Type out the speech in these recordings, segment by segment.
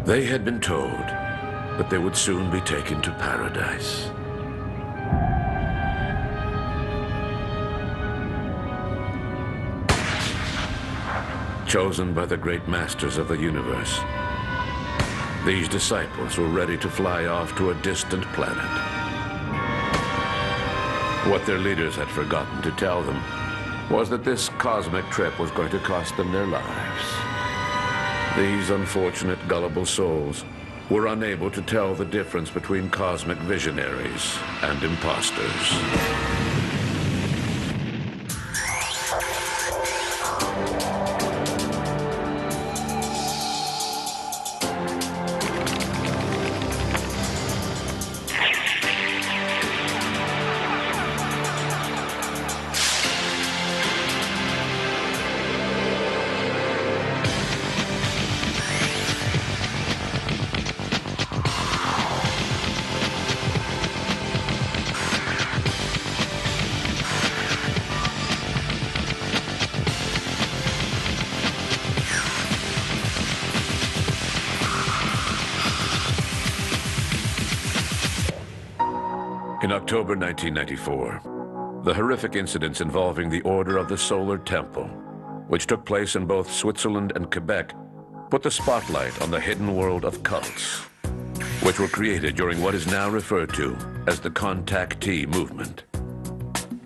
They had been told that they would soon be taken to paradise. Chosen by the great masters of the universe, these disciples were ready to fly off to a distant planet. What their leaders had forgotten to tell them was that this cosmic trip was going to cost them their lives. These unfortunate, gullible souls were unable to tell the difference between cosmic visionaries and impostors. In October 1994, the horrific incidents involving the Order of the Solar Temple, which took place in both Switzerland and Quebec, put the spotlight on the hidden world of cults, which were created during what is now referred to as the contactee movement.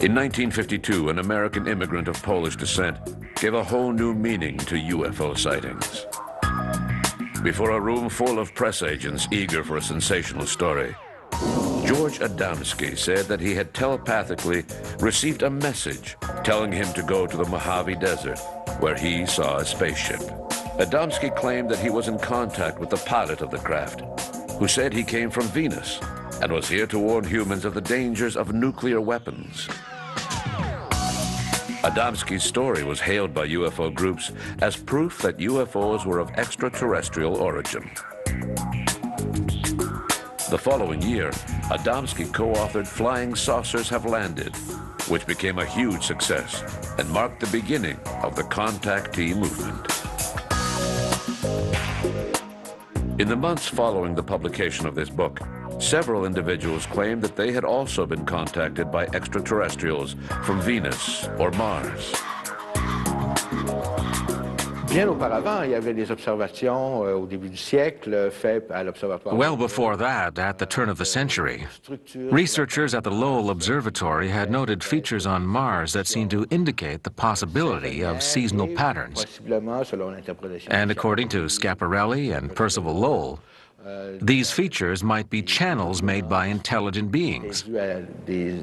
In 1952, an American immigrant of Polish descent gave a whole new meaning to UFO sightings. Before a room full of press agents eager for a sensational story, George Adamski said that he had telepathically received a message telling him to go to the Mojave Desert, where he saw a spaceship. Adamski claimed that he was in contact with the pilot of the craft, who said he came from Venus and was here to warn humans of the dangers of nuclear weapons. Adamski's story was hailed by UFO groups as proof that UFOs were of extraterrestrial origin. The following year, Adamski co-authored Flying Saucers Have Landed, which became a huge success and marked the beginning of the contactee movement. In the months following the publication of this book, several individuals claimed that they had also been contacted by extraterrestrials from Venus or Mars. Bien auparavant, il y avait des observations au début du siècle faites à l'observatoire. Well before that, at the turn of the century, researchers at the Lowell Observatory had noted features on Mars that seemed to indicate the possibility of seasonal patterns. And according to Schiaparelli and Percival Lowell, these features might be channels made by intelligent beings. In the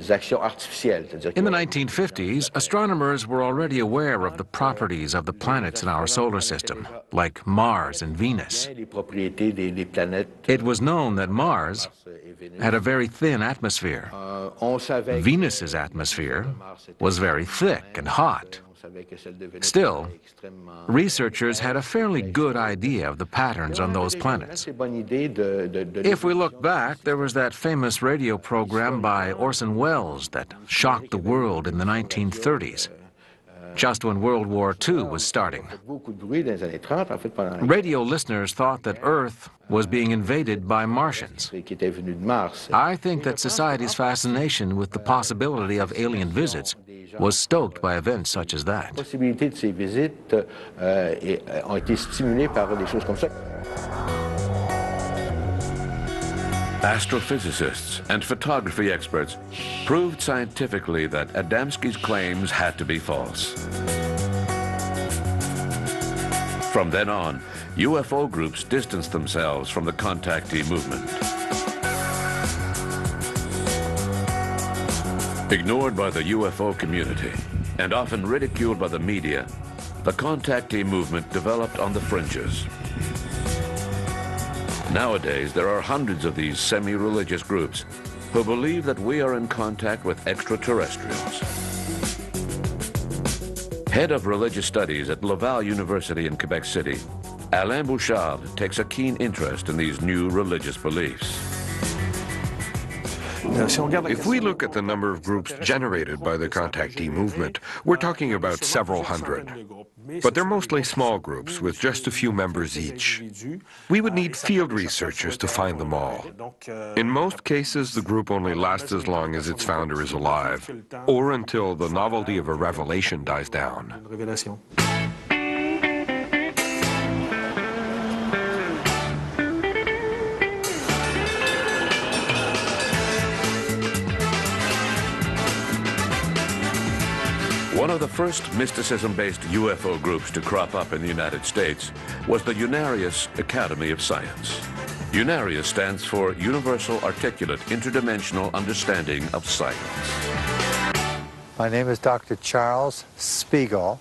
1950s, astronomers were already aware of the properties of the planets in our solar system, like Mars and Venus. It was known that Mars had a very thin atmosphere. Venus's atmosphere was very thick and hot. Still, researchers had a fairly good idea of the patterns on those planets. If we look back, there was that famous radio program by Orson Welles that shocked the world in the 1930s, just when World War II was starting. Radio listeners thought that Earth was being invaded by Martians. I think that society's fascination with the possibility of alien visits was stoked by events such as that. Astrophysicists and photography experts proved scientifically that Adamski's claims had to be false. From then on, UFO groups distanced themselves from the contactee movement. Ignored by the UFO community and often ridiculed by the media, the contactee movement developed on the fringes. Nowadays, there are hundreds of these semi-religious groups who believe that we are in contact with extraterrestrials. Head of religious studies at Laval University in Quebec City, Alain Bouchard takes a keen interest in these new religious beliefs. If we look at the number of groups generated by the contactee movement, we're talking about several hundred. But they're mostly small groups with just a few members each. We would need field researchers to find them all. In most cases, the group only lasts as long as its founder is alive, or until the novelty of a revelation dies down. One of the first mysticism-based UFO groups to crop up in the United States was the Unarius Academy of Science. Unarius stands for Universal Articulate Interdimensional Understanding of Science. My name is Dr. Charles Spiegel.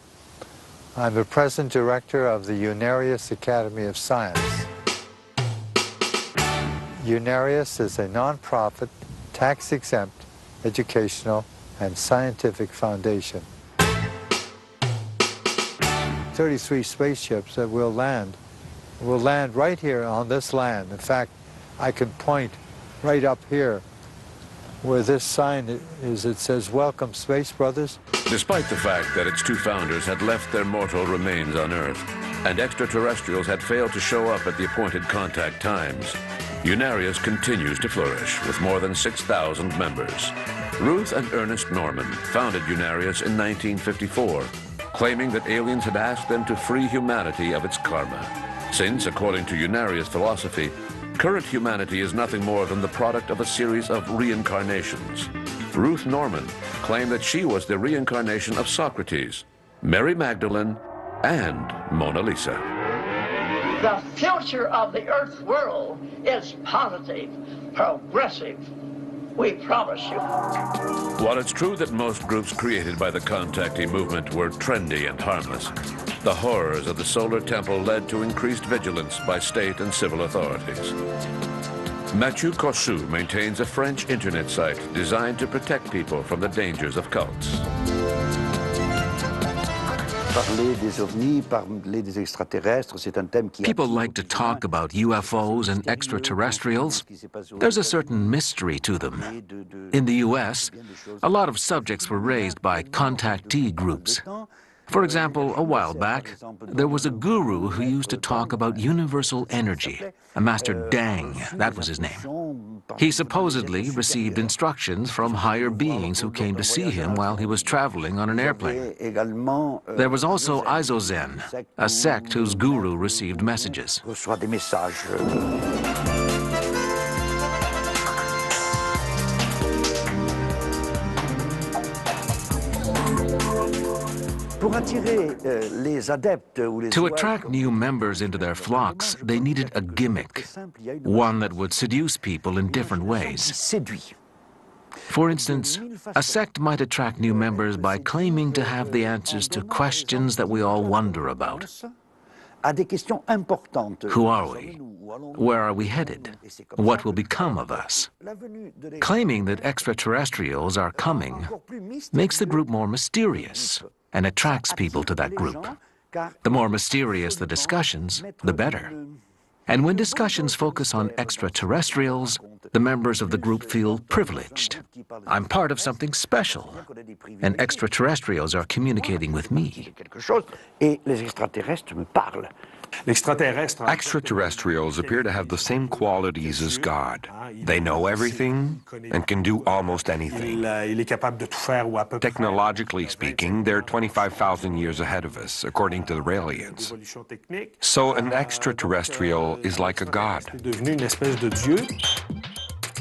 I'm the present director of the Unarius Academy of Science. Unarius is a non-profit, tax-exempt, educational, and scientific foundation. 33 spaceships that will land right here on this land. In fact, I can point right up here where this sign is. It says, "Welcome, Space Brothers." Despite the fact that its two founders had left their mortal remains on Earth and extraterrestrials had failed to show up at the appointed contact times, Unarius continues to flourish with more than 6,000 members. Ruth and Ernest Norman founded Unarius in 1954, claiming that aliens had asked them to free humanity of its karma. Since, according to Unarius philosophy, current humanity is nothing more than the product of a series of reincarnations. Ruth Norman claimed that she was the reincarnation of Socrates, Mary Magdalene, and Mona Lisa. The future of the Earth world is positive, progressive. We promise you. While it's true that most groups created by the contactee movement were trendy and harmless, the horrors of the solar temple led to increased vigilance by state and civil authorities. Mathieu Cossu maintains a French internet site designed to protect people from the dangers of cults. People like to talk about UFOs and extraterrestrials. There's a certain mystery to them. In the US, a lot of subjects were raised by contactee groups. For example, a while back, there was a guru who used to talk about universal energy, a Master Dang, that was his name. He supposedly received instructions from higher beings who came to see him while he was traveling on an airplane. There was also Isozen, a sect whose guru received messages. To attract new members into their flocks, they needed a gimmick, one that would seduce people in different ways. For instance, a sect might attract new members by claiming to have the answers to questions that we all wonder about. Who are we? Where are we headed? What will become of us? Claiming that extraterrestrials are coming makes the group more mysterious and attracts people to that group. The more mysterious the discussions, the better. And when discussions focus on extraterrestrials, the members of the group feel privileged. I'm part of something special, and extraterrestrials are communicating with me. Extraterrestrials appear to have the same qualities as God. They know everything and can do almost anything. Technologically speaking, they're 25,000 years ahead of us, according to the Raelians. So an extraterrestrial is like a god.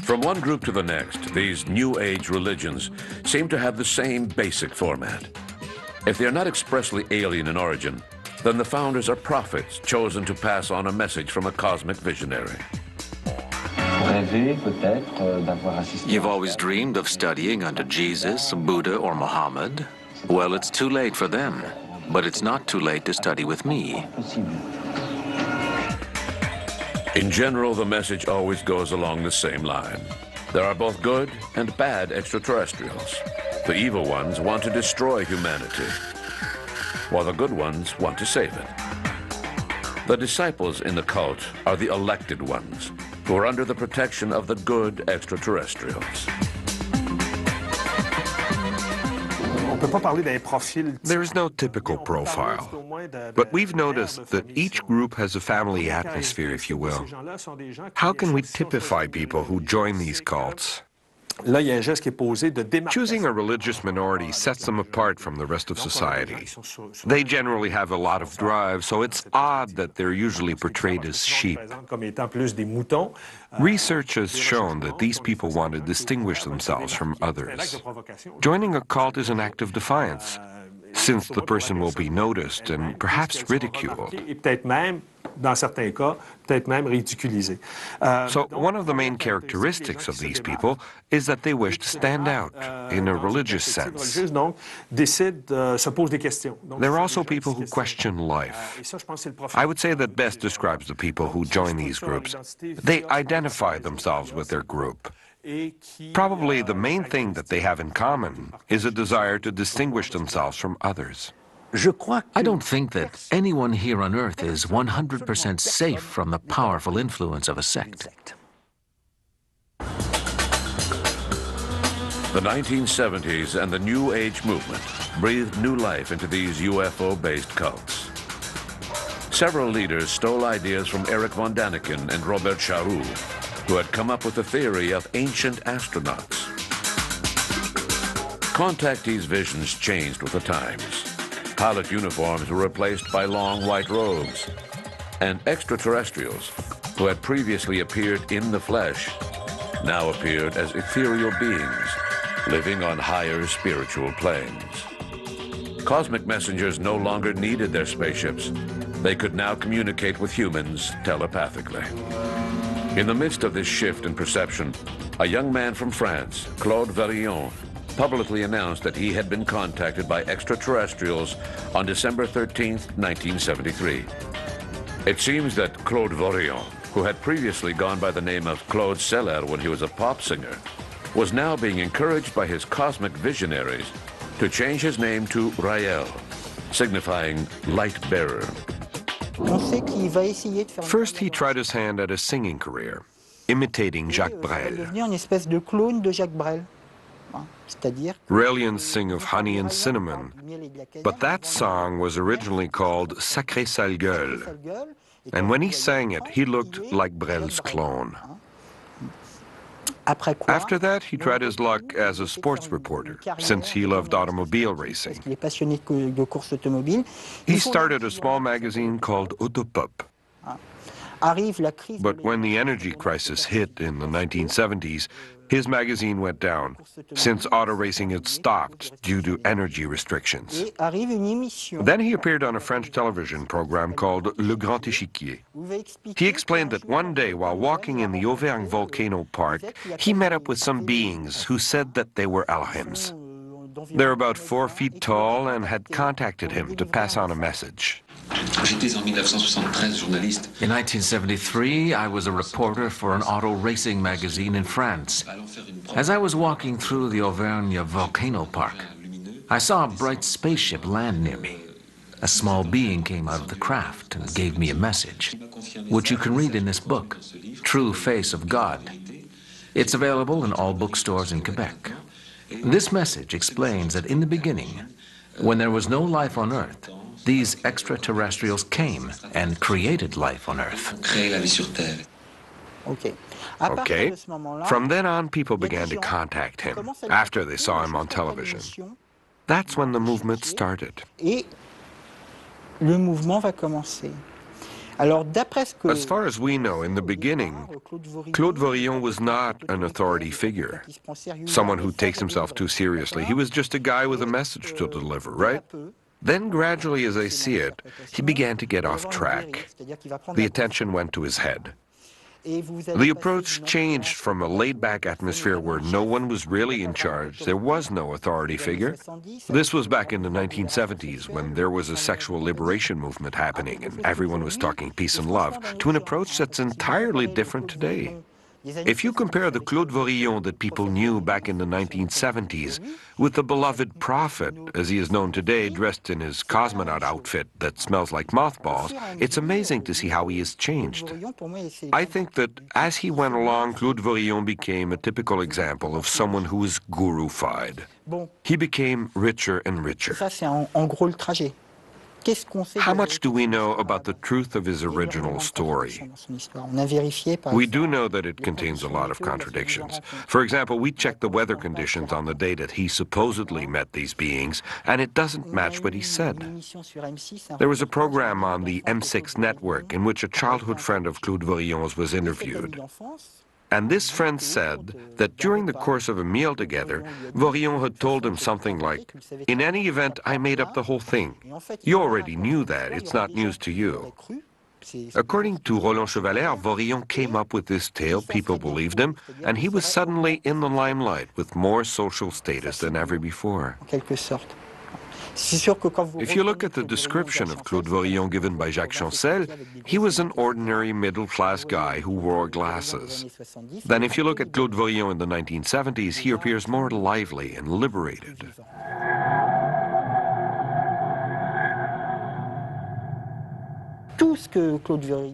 From one group to the next, these New Age religions seem to have the same basic format. If they're not expressly alien in origin, then the founders are prophets chosen to pass on a message from a cosmic visionary. You've always dreamed of studying under Jesus, Buddha, or Muhammad? Well, it's too late for them, but it's not too late to study with me. In general, the message always goes along the same line. There are both good and bad extraterrestrials. The evil ones want to destroy humanity, while the good ones want to save it. The disciples in the cult are the elected ones, who are under the protection of the good extraterrestrials. There is no typical profile, but we've noticed that each group has a family atmosphere, if you will. How can we typify people who join these cults? Choosing a religious minority sets them apart from the rest of society. They generally have a lot of drive, so it's odd that they're usually portrayed as sheep. Research has shown that these people want to distinguish themselves from others. Joining a cult is an act of defiance, since the person will be noticed and perhaps ridiculed. So one of the main characteristics of these people is that they wish to stand out in a religious sense. They're also people who question life. I would say that best describes the people who join these groups. They identify themselves with their group. Probably the main thing that they have in common is a desire to distinguish themselves from others. I don't think that anyone here on Earth is 100% safe from the powerful influence of a sect. The 1970s and the New Age movement breathed new life into these UFO-based cults. Several leaders stole ideas from Eric von Daniken and Robert Charroux, who had come up with the theory of ancient astronauts. Contactees' visions changed with the times. Pilot uniforms were replaced by long white robes, and extraterrestrials, who had previously appeared in the flesh, now appeared as ethereal beings living on higher spiritual planes. Cosmic messengers no longer needed their spaceships. They could now communicate with humans telepathically. In the midst of this shift in perception, a young man from France, Claude Varillon, publicly announced that he had been contacted by extraterrestrials on December 13, 1973. It seems that Claude Varillon, who had previously gone by the name of Claude Seller when he was a pop singer, was now being encouraged by his cosmic visionaries to change his name to Raël, signifying light bearer. First, he tried his hand at a singing career, imitating Jacques Brel. Raelians sing of honey and cinnamon, but that song was originally called Sacré Sale Gueule, and when he sang it, he looked like Brel's clone. After that, he tried his luck as a sports reporter, since he loved automobile racing. He started a small magazine called Autopop. But when the energy crisis hit in the 1970s, his magazine went down, since auto racing had stopped due to energy restrictions. Then he appeared on a French television program called Le Grand Échiquier. He explained that one day while walking in the Auvergne volcano park, he met up with some beings who said that they were Elohims. They're about 4 feet tall and had contacted him to pass on a message. In 1973, I was a reporter for an auto racing magazine in France. As I was walking through the Auvergne volcano park, I saw a bright spaceship land near me. A small being came out of the craft and gave me a message, which you can read in this book, True Face of God. It's available in all bookstores in Quebec. This message explains that in the beginning, when there was no life on Earth, these extraterrestrials came and created life on Earth. Okay. From then on, people began to contact him after they saw him on television. That's when the movement started. As far as we know, in the beginning, Claude Varillon was not an authority figure, someone who takes himself too seriously. He was just a guy with a message to deliver, right? Then gradually, as I see it, he began to get off track. The attention went to his head. The approach changed from a laid-back atmosphere where no one was really in charge. There was no authority figure. This was back in the 1970s when there was a sexual liberation movement happening and everyone was talking peace and love, to an approach that's entirely different today. If you compare the Claude Vorillon that people knew back in the 1970s with the beloved prophet, as he is known today, dressed in his cosmonaut outfit that smells like mothballs, it's amazing to see how he has changed. I think that as he went along, Claude Vorillon became a typical example of someone who is guru-fied. He became richer and richer. How much do we know about the truth of his original story? We do know that it contains a lot of contradictions. For example, we checked the weather conditions on the day that he supposedly met these beings, and it doesn't match what he said. There was a program on the M6 network in which a childhood friend of Claude Vorillon's was interviewed. And this friend said that during the course of a meal together, Vorillon had told him something like, "In any event, I made up the whole thing. You already knew that. It's not news to you." According to Roland Chevalère, Vorillon came up with this tale, people believed him, and he was suddenly in the limelight with more social status than ever before. If you look at the description of Claude Vorillon given by Jacques Chancel, he was an ordinary middle-class guy who wore glasses. Then if you look at Claude Vorillon in the 1970s, he appears more lively and liberated.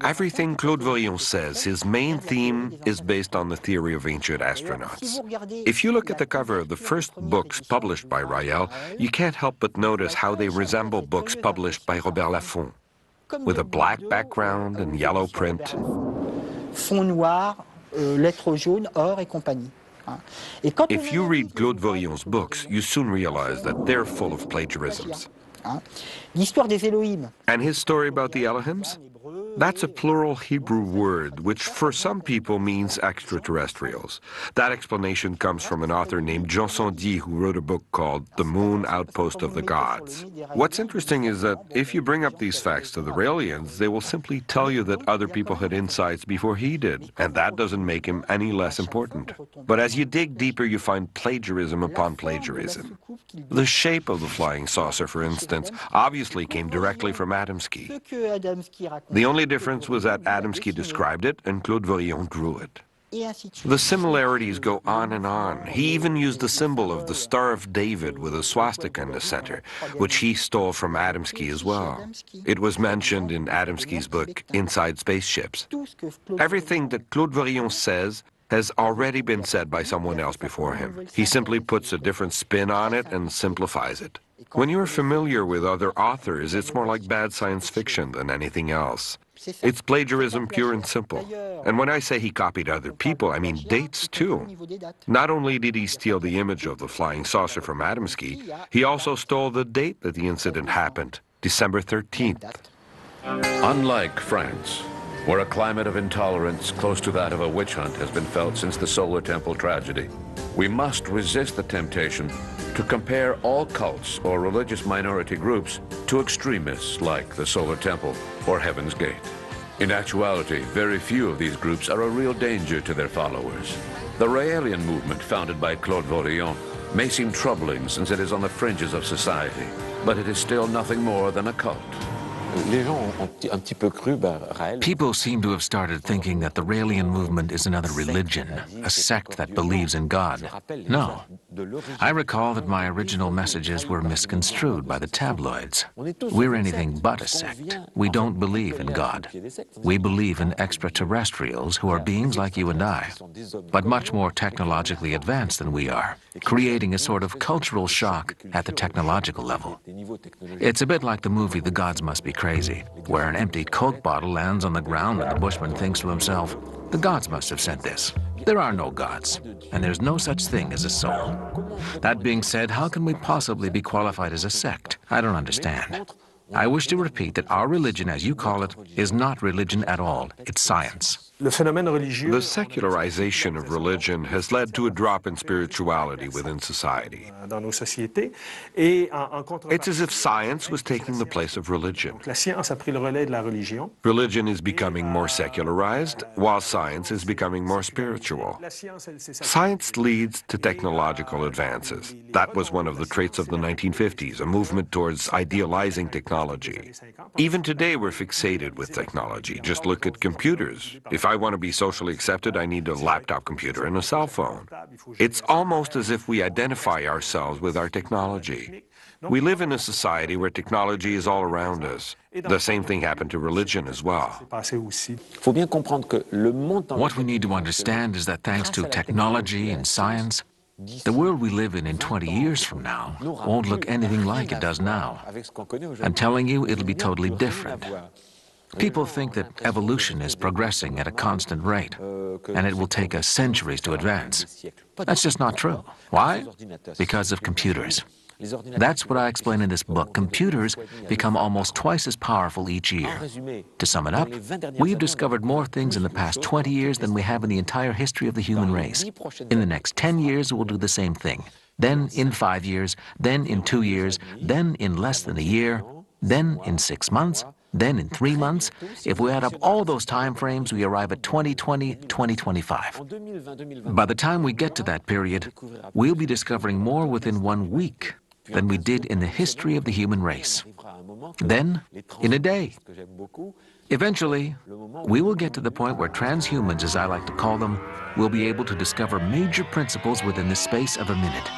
Everything Claude Vorillon says, his main theme is based on the theory of ancient astronauts. If you look at the cover of the first books published by Raël, you can't help but notice how they resemble books published by Robert Laffont, with a black background and yellow print. If you read Claude Vorillon's books, you soon realize that they're full of plagiarisms. And his story about the Elohims? That's a plural Hebrew word, which for some people means extraterrestrials. That explanation comes from an author named Jean Sondier, who wrote a book called The Moon Outpost of the Gods. What's interesting is that if you bring up these facts to the Raelians, they will simply tell you that other people had insights before he did, and that doesn't make him any less important. But as you dig deeper, you find plagiarism upon plagiarism. The shape of the flying saucer, for instance, obviously came directly from Adamski. The only difference was that Adamski described it and Claude Vorillon drew it. The similarities go on and on. He even used the symbol of the Star of David with a swastika in the center, which he stole from Adamski as well. It was mentioned in Adamski's book, Inside Spaceships. Everything that Claude Vorillon says has already been said by someone else before him. He simply puts a different spin on it and simplifies it. When you're familiar with other authors, it's more like bad science fiction than anything else. It's plagiarism pure and simple. And when I say he copied other people, I mean dates too. Not only did he steal the image of the flying saucer from Adamski, he also stole the date that the incident happened, December 13th. Unlike France, where a climate of intolerance close to that of a witch hunt has been felt since the Solar Temple tragedy, we must resist the temptation to compare all cults or religious minority groups to extremists like the Solar Temple or Heaven's Gate. In actuality, very few of these groups are a real danger to their followers. The Raelian movement founded by Claude Vorillon may seem troubling since it is on the fringes of society, but it is still nothing more than a cult. People seem to have started thinking that the Raelian movement is another religion, a sect that believes in God. No. I recall that my original messages were misconstrued by the tabloids. We're anything but a sect. We don't believe in God. We believe in extraterrestrials who are beings like you and I, but much more technologically advanced than we are, creating a sort of cultural shock at the technological level. It's a bit like the movie The Gods Must Be Crazy, where an empty Coke bottle lands on the ground and the bushman thinks to himself, the gods must have sent this. There are no gods, and there's no such thing as a soul. That being said, how can we possibly be qualified as a sect? I don't understand. I wish to repeat that our religion, as you call it, is not religion at all. It's science. The secularization of religion has led to a drop in spirituality within society. It's as if science was taking the place of religion. Religion is becoming more secularized, while science is becoming more spiritual. Science leads to technological advances. That was one of the traits of the 1950s, a movement towards idealizing technology. Even today, we're fixated with technology. Just look at computers. If I want to be socially accepted, I need a laptop computer and a cell phone. It's almost as if we identify ourselves with our technology. We live in a society where technology is all around us. The same thing happened to religion as well. What we need to understand is that thanks to technology and science, the world we live in 20 years from now won't look anything like it does now. I'm telling you, it'll be totally different. People think that evolution is progressing at a constant rate, and it will take us centuries to advance. That's just not true. Why? Because of computers. That's what I explain in this book. Computers become almost twice as powerful each year. To sum it up, we've discovered more things in the past 20 years than we have in the entire history of the human race. In the next 10 years, we'll do the same thing. Then in 5 years, then in 2 years, then in less than a year, then in 6 months, then in 3 months. If we add up all those time frames, we arrive at 2020, 2025. By the time we get to that period, we'll be discovering more within 1 week than we did in the history of the human race. Then, in a day. Eventually, we will get to the point where transhumans, as I like to call them, will be able to discover major principles within the space of a minute.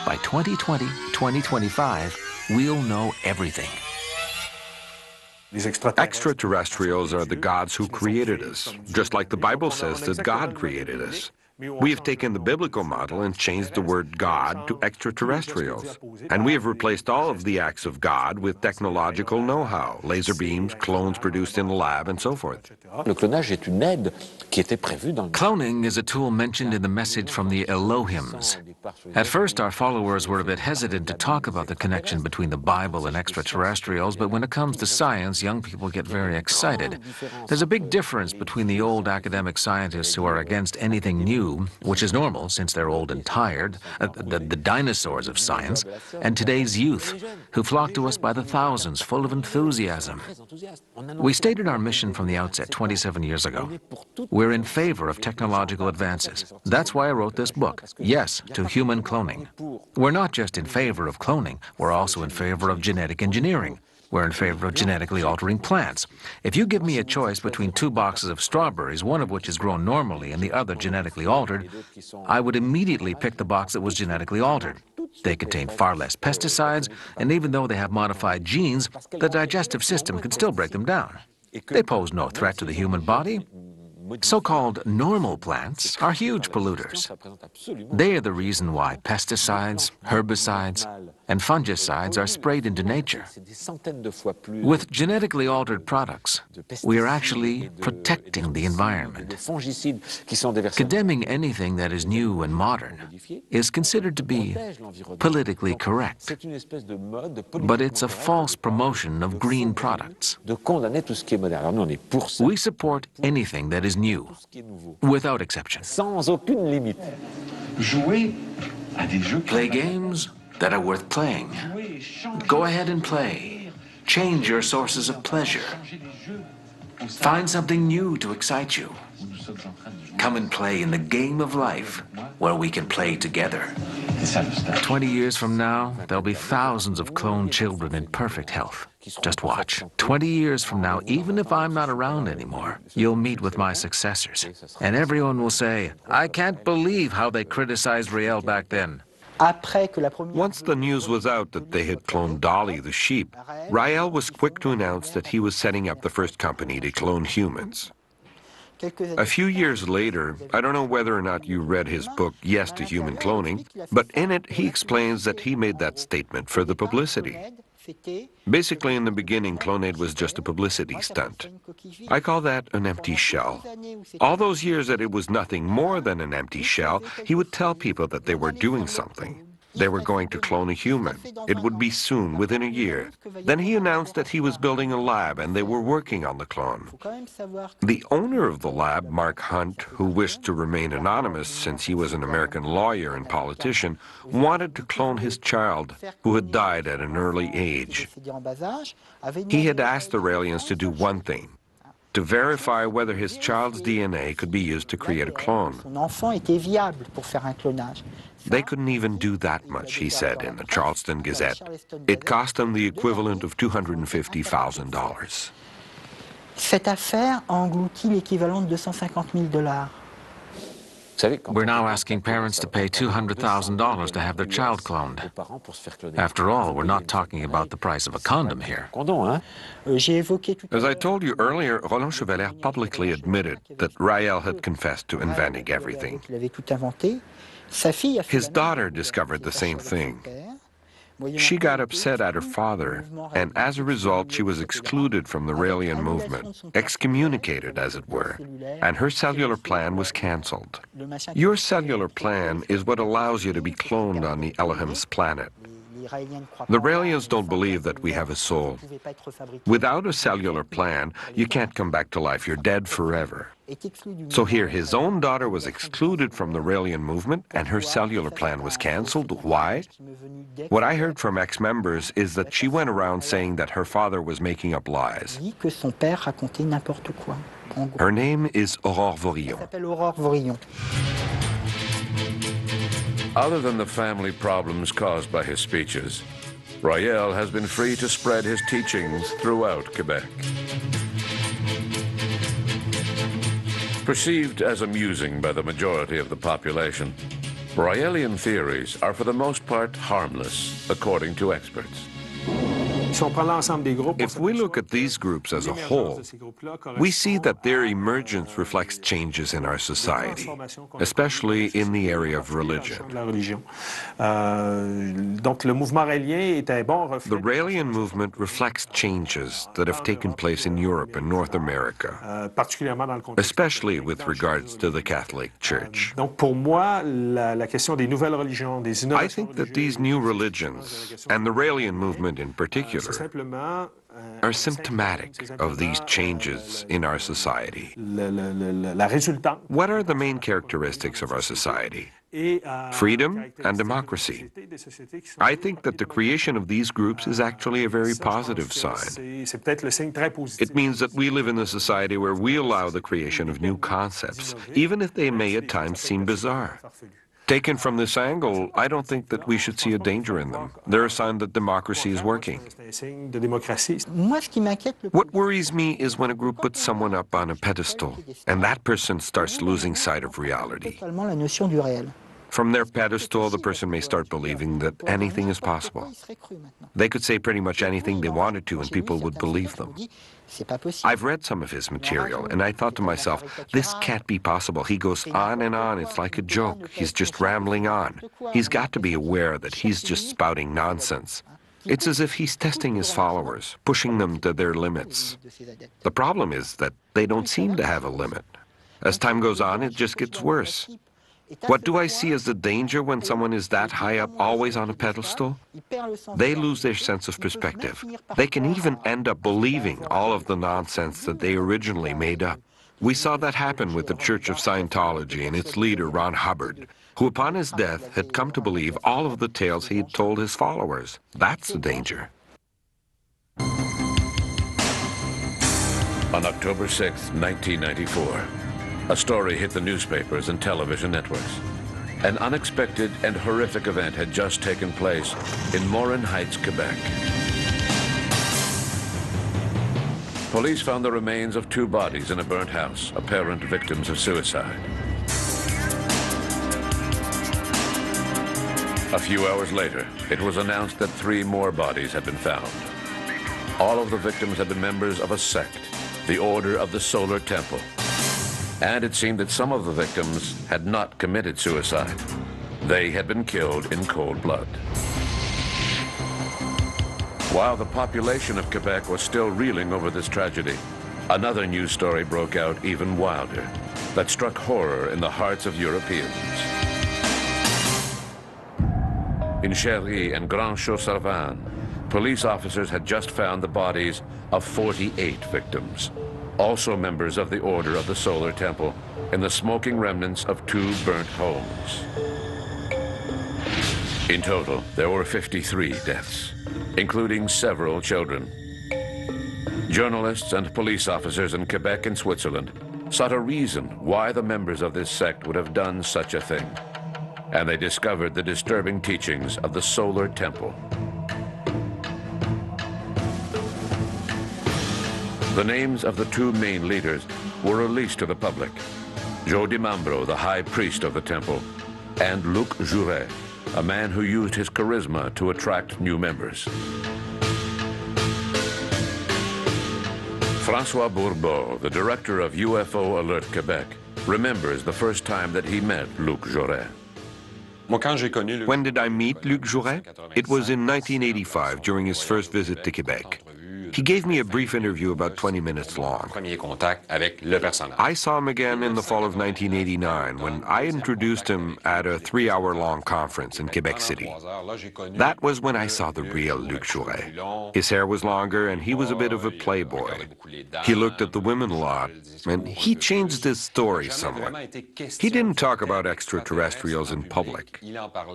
By 2020, 2025, we'll know everything. Extraterrestrials are the gods who created us, just like the Bible says that God created us. We have taken the biblical model and changed the word God to extraterrestrials. And we have replaced all of the acts of God with technological know-how, laser beams, clones produced in the lab, and so forth. Cloning is a tool mentioned in the message from the Elohims. At first, our followers were a bit hesitant to talk about the connection between the Bible and extraterrestrials, but when it comes to science, young people get very excited. There's a big difference between the old academic scientists who are against anything new, which is normal since they're old and tired, the dinosaurs of science, and today's youth, who flock to us by the thousands, full of enthusiasm. We stated our mission from the outset 27 years ago. We're in favor of technological advances. That's why I wrote this book, Yes to Human Cloning. We're not just in favor of cloning, we're also in favor of genetic engineering. We're in favor of genetically altering plants. If you give me a choice between 2 boxes of strawberries, one of which is grown normally and the other genetically altered, I would immediately pick the box that was genetically altered. They contain far less pesticides, and even though they have modified genes, the digestive system can still break them down. They pose no threat to the human body. So-called normal plants are huge polluters. They are the reason why pesticides, herbicides, and fungicides are sprayed into nature. With genetically altered products, we are actually protecting the environment. Condemning anything that is new and modern is considered to be politically correct, but it's a false promotion of green products. We support anything that is new, without exception. Play games that are worth playing. Go ahead and play. Change your sources of pleasure. Find something new to excite you. Come and play in the game of life where we can play together. 20 years from now, there'll be thousands of cloned children in perfect health. Just watch. 20 years from now, even if I'm not around anymore, you'll meet with my successors. And everyone will say, I can't believe how they criticized Rael back then. Once the news was out that they had cloned Dolly the sheep, Rael was quick to announce that he was setting up the first company to clone humans. A few years later, I don't know whether or not you read his book, Yes to Human Cloning, but in it he explains that he made that statement for the publicity. Basically, in the beginning, Clonaid was just a publicity stunt. I call that an empty shell. All those years that it was nothing more than an empty shell, he would tell people that they were doing something. They were going to clone a human. It would be soon, within a year. Then he announced that he was building a lab and they were working on the clone. The owner of the lab, Mark Hunt, who wished to remain anonymous since he was an American lawyer and politician, wanted to clone his child, who had died at an early age. He had asked the Raelians to do one thing: to verify whether his child's DNA could be used to create a clone. They couldn't even do that much, he said in the Charleston Gazette. It cost them the equivalent of $250,000. Cette affaire a englouti l'équivalent de $250,000. We're now asking parents to pay $200,000 to have their child cloned. After all, we're not talking about the price of a condom here. As I told you earlier, Roland Chevalier publicly admitted that Raël had confessed to inventing everything. His daughter discovered the same thing. She got upset at her father, and as a result, she was excluded from the Raëlian movement, excommunicated, as it were, and her cellular plan was cancelled. Your cellular plan is what allows you to be cloned on the Elohim's planet. The Raëlians don't believe that we have a soul. Without a cellular plan, you can't come back to life. You're dead forever. So here, his own daughter was excluded from the Raëlian movement, and her cellular plan was cancelled. Why? What I heard from ex-members is that she went around saying that her father was making up lies. Her name is Aurore Vorillon. Other than the family problems caused by his speeches, Raël has been free to spread his teachings throughout Quebec. Perceived as amusing by the majority of the population, Raëlian theories are for the most part harmless, according to experts. If we look at these groups as a whole, we see that their emergence reflects changes in our society, especially in the area of religion. The Raëlian movement reflects changes that have taken place in Europe and North America, especially with regards to the Catholic Church. I think that these new religions, and the Raëlian movement in particular, are symptomatic of these changes in our society. What are the main characteristics of our society? Freedom and democracy. I think that the creation of these groups is actually a very positive sign. It means that we live in a society where we allow the creation of new concepts, even if they may at times seem bizarre. Taken from this angle, I don't think that we should see a danger in them. They're a sign that democracy is working. What worries me is when a group puts someone up on a pedestal, and that person starts losing sight of reality. From their pedestal, the person may start believing that anything is possible. They could say pretty much anything they wanted to, and people would believe them. I've read some of his material, and I thought to myself, this can't be possible. He goes on and on. It's like a joke. He's just rambling on. He's got to be aware that he's just spouting nonsense. It's as if he's testing his followers, pushing them to their limits. The problem is that they don't seem to have a limit. As time goes on, it just gets worse. What do I see as the danger when someone is that high up, always on a pedestal? They lose their sense of perspective. They can even end up believing all of the nonsense that they originally made up. We saw that happen with the Church of Scientology and its leader, Ron Hubbard, who upon his death had come to believe all of the tales he had told his followers. That's the danger. On October 6, 1994, a story hit the newspapers and television networks. An unexpected and horrific event had just taken place in Morin Heights, Quebec. Police found the remains of 2 bodies in a burnt house, apparent victims of suicide. A few hours later, it was announced that 3 more bodies had been found. All of the victims had been members of a sect, the Order of the Solar Temple. And it seemed that some of the victims had not committed suicide. They had been killed in cold blood. While the population of Quebec was still reeling over this tragedy, another news story broke out even wilder, that struck horror in the hearts of Europeans. In Chéry and Grand Chaux-Servan, police officers had just found the bodies of 48 victims, also members of the Order of the Solar Temple, in the smoking remnants of 2 burnt homes. In total, there were 53 deaths, including several children. Journalists and police officers in Quebec and Switzerland sought a reason why the members of this sect would have done such a thing, and they discovered the disturbing teachings of the Solar Temple. The names of the two main leaders were released to the public. Joe DiMambro, the high priest of the temple, and Luc Jouret, a man who used his charisma to attract new members. François Bourbeau, the director of UFO Alert Quebec, remembers the first time that he met Luc Jouret. When did I meet Luc Jouret? It was in 1985 during his first visit to Quebec. He gave me a brief interview about 20 minutes long. I saw him again in the fall of 1989 when I introduced him at a 3-hour-long conference in Quebec City. That was when I saw the real Luc Jouret. His hair was longer and he was a bit of a playboy. He looked at the women a lot and he changed his story somewhat. He didn't talk about extraterrestrials in public.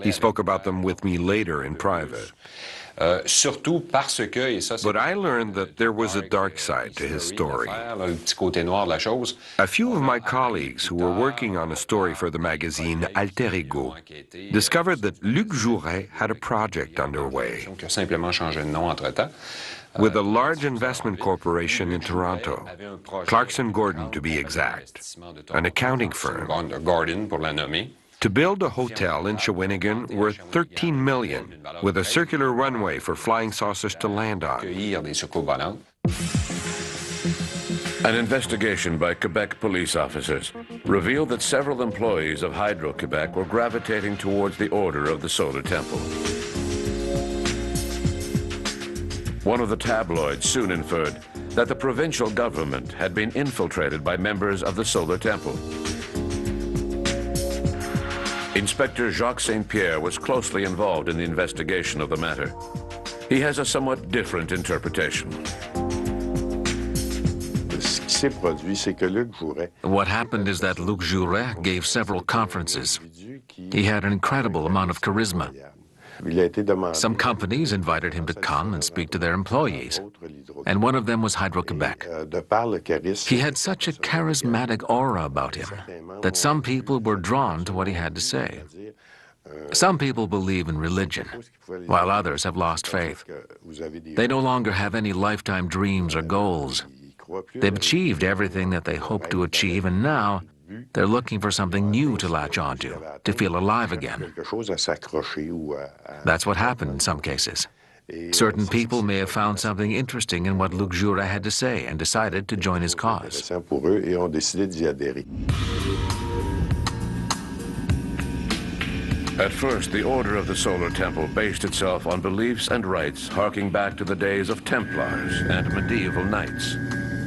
He spoke about them with me later in private. But I learned that there was a dark side to his story. A few of my colleagues who were working on a story for the magazine Alter Ego discovered that Luc Jouret had a project underway with a large investment corporation in Toronto, Clarkson Gordon to be exact, an accounting firm, to build a hotel in Shawinigan worth $13 million with a circular runway for flying saucers to land on. An investigation by Quebec police officers revealed that several employees of Hydro-Quebec were gravitating towards the Order of the Solar Temple. One of the tabloids soon inferred that the provincial government had been infiltrated by members of the Solar Temple. Inspector Jacques St. Pierre was closely involved in the investigation of the matter. He has a somewhat different interpretation. What happened is that Luc Jouret gave several conferences. He had an incredible amount of charisma. Some companies invited him to come and speak to their employees, and one of them was Hydro-Quebec. He had such a charismatic aura about him that some people were drawn to what he had to say. Some people believe in religion, while others have lost faith. They no longer have any lifetime dreams or goals. They've achieved everything that they hoped to achieve, and now they're looking for something new to latch onto, to feel alive again. That's what happened in some cases. Certain people may have found something interesting in what Luc Jouret had to say and decided to join his cause. At first, the Order of the Solar Temple based itself on beliefs and rites harking back to the days of Templars and medieval knights,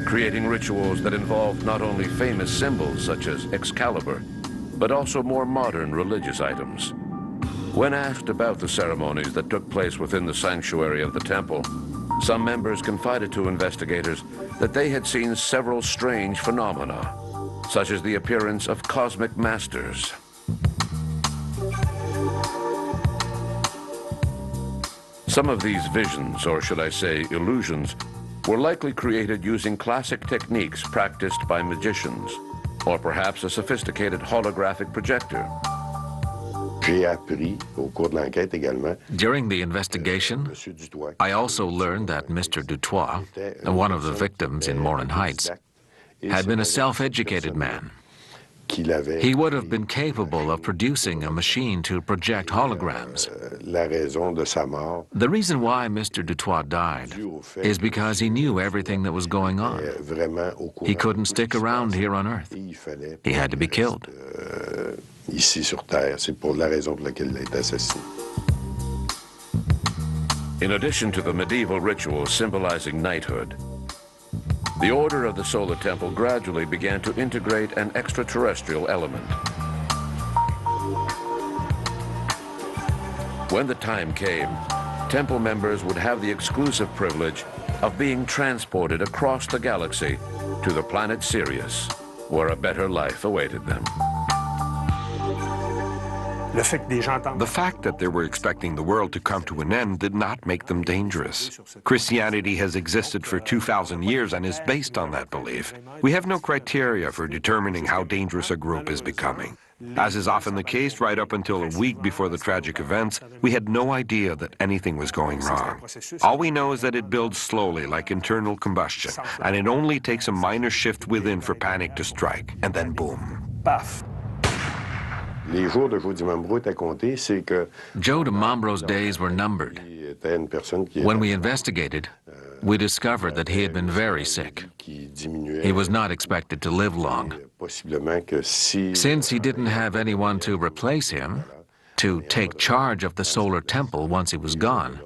creating rituals that involved not only famous symbols such as Excalibur, but also more modern religious items. When asked about the ceremonies that took place within the sanctuary of the temple, some members confided to investigators that they had seen several strange phenomena, such as the appearance of cosmic masters. Some of these visions, or should I say illusions, were likely created using classic techniques practiced by magicians, or perhaps a sophisticated holographic projector. During the investigation, I also learned that Mr. Dutoit, one of the victims in Morin Heights, had been a self-educated man. He would have been capable of producing a machine to project holograms. The reason why Mr. Dutoit died is because he knew everything that was going on. He couldn't stick around here on Earth. He had to be killed. In addition to the medieval rituals symbolizing knighthood, the Order of the Solar Temple gradually began to integrate an extraterrestrial element. When the time came, temple members would have the exclusive privilege of being transported across the galaxy to the planet Sirius, where a better life awaited them. The fact that they were expecting the world to come to an end did not make them dangerous. Christianity has existed for 2,000 years and is based on that belief. We have no criteria for determining how dangerous a group is becoming. As is often the case, right up until a week before the tragic events, we had no idea that anything was going wrong. All we know is that it builds slowly, like internal combustion, and it only takes a minor shift within for panic to strike, and then boom. Les jours de Joe DiMambro étaient comptés, c'est que Joe DiMambro's days were numbered. était une personne qui When we investigated, we discovered that he had been very sick. He was not expected to live long. possiblement que si Since he didn't have anyone to replace him, to take charge of the solar temple once he was gone,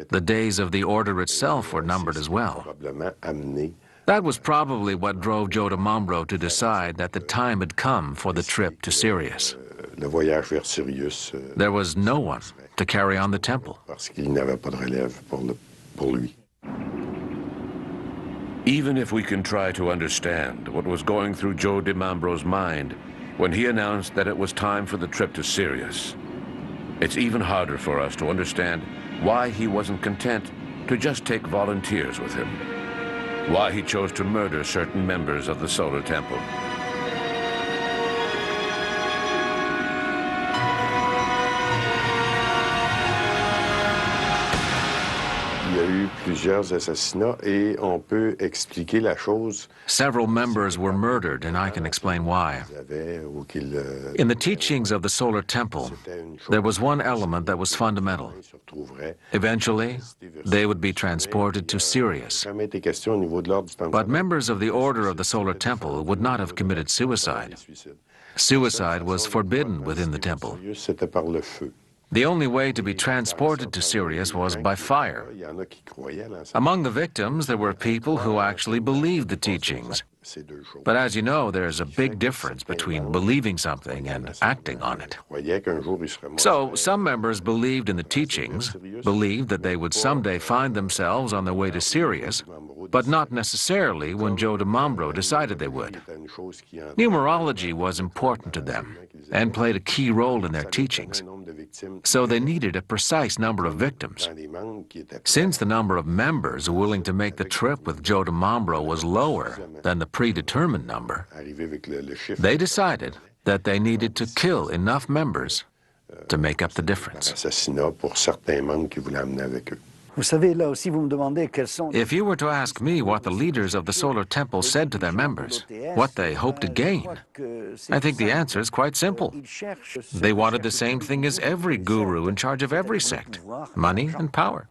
the days of the order itself were numbered as well. probablement amené That was probably what drove Joe DiMambro to decide that the time had come for the trip to Sirius. le voyage vers Sirius There was no one to carry on the temple. parce qu'il n'avait pas de relève pour lui. Even if we can try to understand what was going through Joe DiMambro's mind when he announced that it was time for the trip to Sirius, it's even harder for us to understand why he wasn't content to just take volunteers with him, why he chose to murder certain members of the solar temple. Il y a eu plusieurs assassinats et on peut expliquer la chose Several members were murdered, and I can explain why. qu'ils avaient ou qu'ils In the teachings of the solar temple, there was one element that was fundamental. se retrouveraient. Eventually, they would be transported to Sirius. Jamais été question au niveau de l'ordre du temple. But members of the Order of the Solar Temple would not have committed suicide. Suicide was forbidden within the temple. Sirius, c'était par le feu. The only way to be transported to Sirius was by fire. Il y en a qui croyaient à l'ensemble Among the victims, there were people who actually believed the teachings. ces deux choses. But as you know, there's a big difference between believing something and acting on it. Croyaient qu'un jour il serait mort. So some members believed in the teachings, believed that they would someday find themselves on their way to Sirius, but not necessarily when Joe DiMambro decided they would. C'était une chose qui en Numerology was important to them and played a key role in their teachings. nombre de victimes So they needed a precise number of victims. dans les membres qui étaient Since the number of members willing to make the trip with Joe DiMambro was lower than the predetermined number, arrivés avec le chiffre they decided that they needed to kill enough members to make up the difference. assassinat pour certains membres qui voulaient amener avec eux. Vous savez, là aussi, vous me demandez quels sont... If you were to ask me what the leaders of the Solar Temple said to their members, what they hoped to gain, I think the answer is quite simple. They wanted the same thing as every guru in charge of every sect: money and power.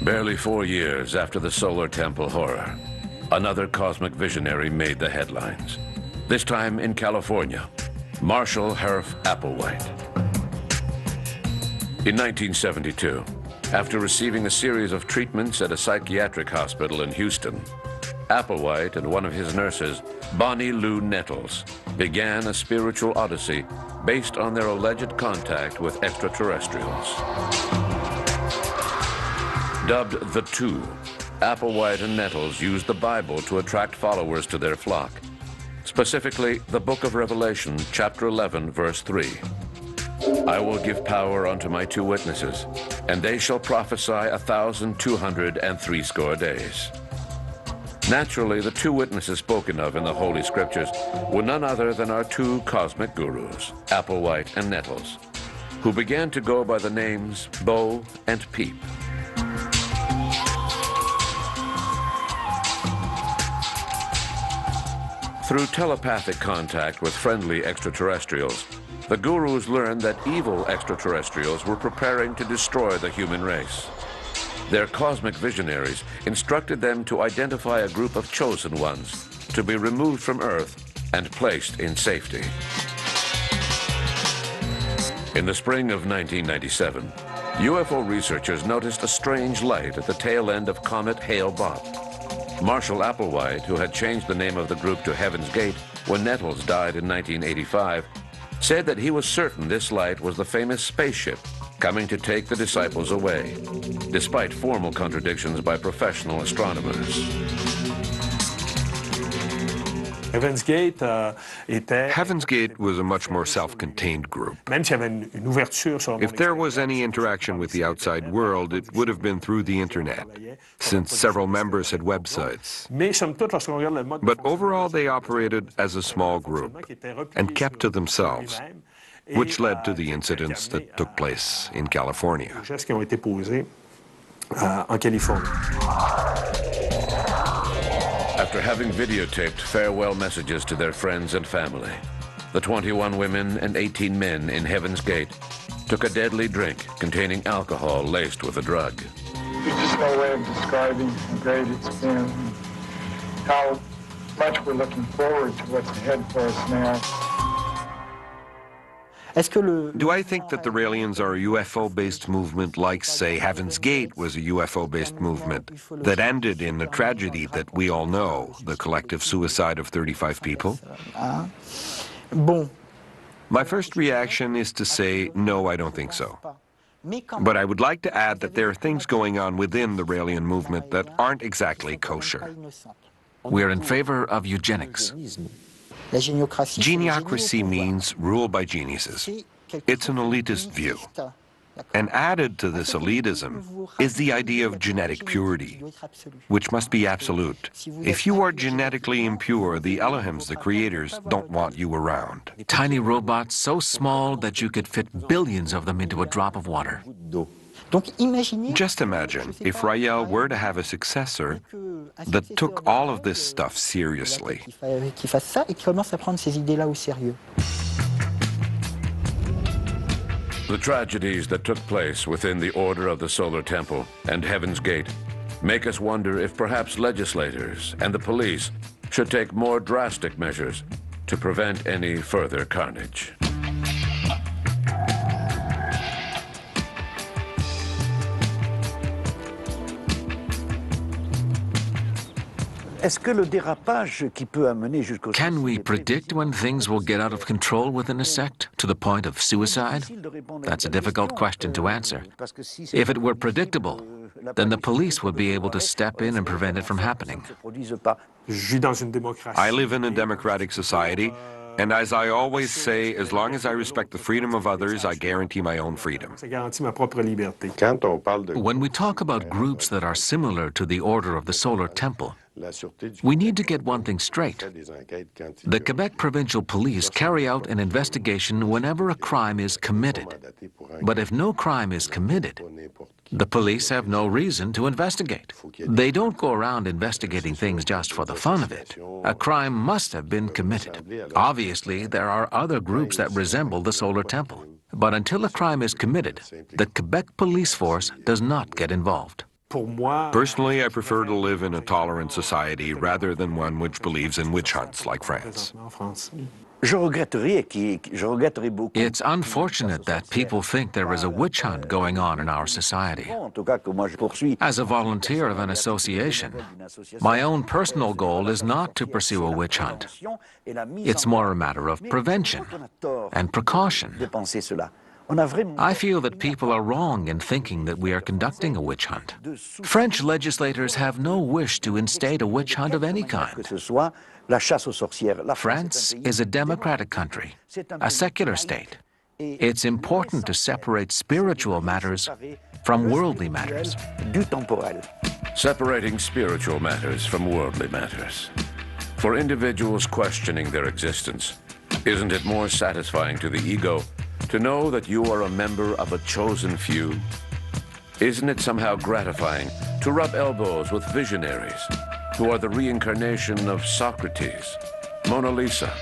Barely 4 years after the Solar Temple horror, another cosmic visionary made the headlines. This time in California, Marshall Herf Applewhite. In 1972, after receiving a series of treatments at a psychiatric hospital in Houston, Applewhite and one of his nurses, Bonnie Lou Nettles, began a spiritual odyssey based on their alleged contact with extraterrestrials. Dubbed the Two, Applewhite and Nettles used the Bible to attract followers to their flock. Specifically, the book of Revelation, chapter 11, verse 3. I will give power unto my 2 witnesses, and they shall prophesy 1,260 days. Naturally, the 2 witnesses spoken of in the Holy Scriptures were none other than our 2 cosmic gurus, Applewhite and Nettles, who began to go by the names Bo and Peep. Through telepathic contact with friendly extraterrestrials, the gurus learned that evil extraterrestrials were preparing to destroy the human race. Their cosmic visionaries instructed them to identify a group of chosen ones to be removed from Earth and placed in safety. In the spring of 1997, UFO researchers noticed a strange light at the tail end of Comet Hale-Bopp. Marshall Applewhite, who had changed the name of the group to Heaven's Gate when Nettles died in 1985, said that he was certain this light was the famous spaceship coming to take the disciples away, despite formal contradictions by professional astronomers. Heaven's Gate was a much more self-contained group. If there was any interaction with the outside world, it would have been through the internet, since several members had websites. But overall, they operated as a small group and kept to themselves, which led to the incidents that took place in California. After having videotaped farewell messages to their friends and family, the 21 women and 18 men in Heaven's Gate took a deadly drink containing alcohol laced with a drug. There's just no way of describing how great it's been, how much we're looking forward to what's ahead for us now. Do I think that the Raelians are a UFO-based movement like, say, Heaven's Gate was a UFO-based movement that ended in a tragedy that we all know, the collective suicide of 35 people? My first reaction is to say, no, I don't think so. But I would like to add that there are things going on within the Raelian movement that aren't exactly kosher. We're in favor of eugenics. Geniocracy means rule by geniuses. It's an elitist view. And added to this elitism is the idea of genetic purity, which must be absolute. If you are genetically impure, the Elohims, the creators, don't want you around. Tiny robots so small that you could fit billions of them into a drop of water. Just imagine if Rael were to have a successor that took all of this stuff seriously. The tragedies that took place within the Order of the Solar Temple and Heaven's Gate make us wonder if perhaps legislators and the police should take more drastic measures to prevent any further carnage. Can we predict when things will get out of control within a sect, to the point of suicide? That's a difficult question to answer. If it were predictable, then the police would be able to step in and prevent it from happening. I live in a democratic society, and as I always say, as long as I respect the freedom of others, I guarantee my own freedom. When we talk about groups that are similar to the Order of the Solar Temple, we need to get one thing straight. The Quebec Provincial Police carry out an investigation whenever a crime is committed. But if no crime is committed, the police have no reason to investigate. They don't go around investigating things just for the fun of it. A crime must have been committed. Obviously, there are other groups that resemble the Solar Temple. But until a crime is committed, the Quebec police force does not get involved. Personally, I prefer to live in a tolerant society rather than one which believes in witch hunts like France. It's unfortunate that people think there is a witch hunt going on in our society. As a volunteer of an association, my own personal goal is not to pursue a witch hunt. It's more a matter of prevention and precaution. I feel that people are wrong in thinking that we are conducting a witch hunt. French legislators have no wish to instate a witch hunt of any kind. France is a democratic country, a secular state. It's important to separate spiritual matters from worldly matters. Separating spiritual matters from worldly matters. For individuals questioning their existence, isn't it more satisfying to the ego to know that you are a member of a chosen few? Isn't it somehow gratifying to rub elbows with visionaries who are the reincarnation of Socrates, Mona Lisa,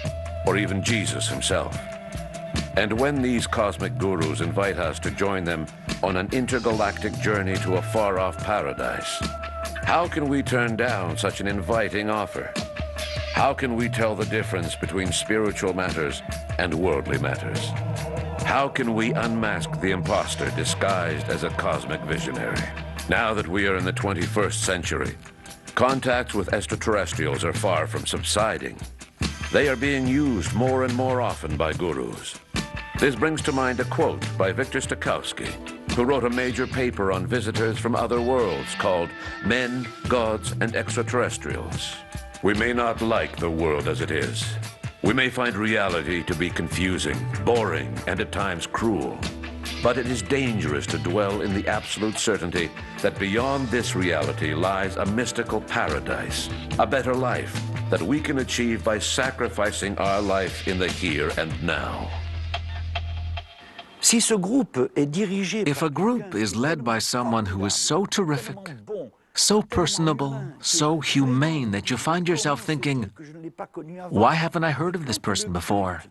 or even Jesus himself? And when these cosmic gurus invite us to join them on an intergalactic journey to a far-off paradise, how can we turn down such an inviting offer? How can we tell the difference between spiritual matters and worldly matters? How can we unmask the imposter disguised as a cosmic visionary? Now that we are in the 21st century, contacts with extraterrestrials are far from subsiding. They are being used more and more often by gurus. This brings to mind a quote by Victor Stokowski, who wrote a major paper on visitors from other worlds called Men, Gods, and Extraterrestrials. We may not like the world as it is. We may find reality to be confusing, boring, and at times cruel. But it is dangerous to dwell in the absolute certainty that beyond this reality lies a mystical paradise, a better life that we can achieve by sacrificing our life in the here and now. If a group is led by someone who is so terrific, so personable, so humane that you find yourself thinking, why haven't I heard of this person before?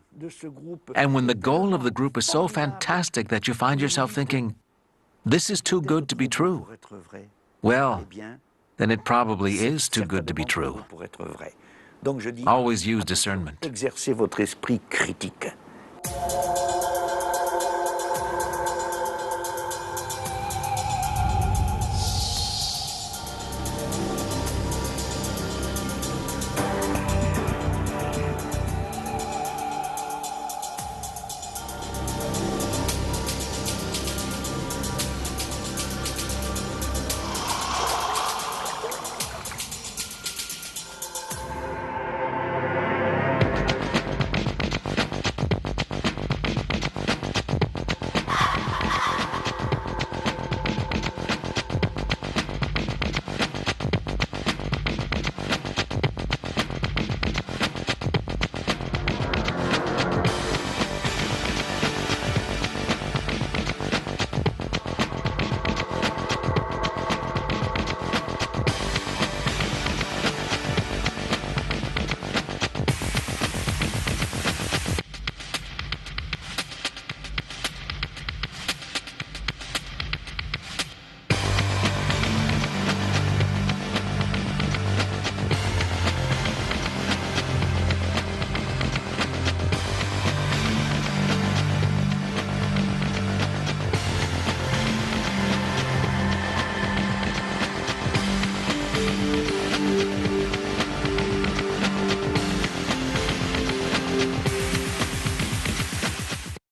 And when the goal of the group is so fantastic that you find yourself thinking, this is too good to be true, well, then it probably is too good to be true. Always use discernment. Exercez votre esprit critique.